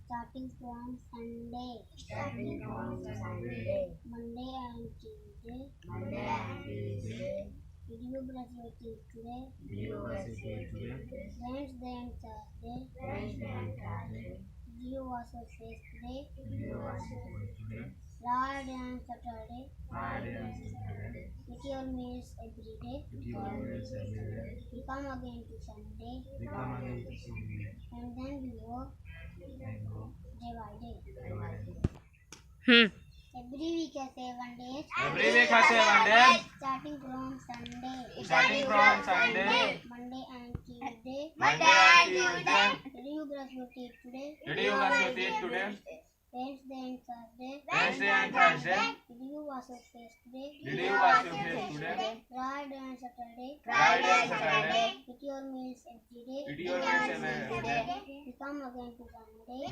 Starting from Sunday. Monday and Tuesday. Did you brush your teeth today? Wednesday and Thursday. Did you wash your face today? Friday and Saturday. Eat your meals every day. We come again to Sunday. And then we go day by day. Every week has 7 days. Starting from Sunday. Monday and Tuesday. Did you brush your teeth today? Wednesday and Thursday. Did you wash your face today? Friday and Saturday. Eat your meals every day. We come again to Sunday.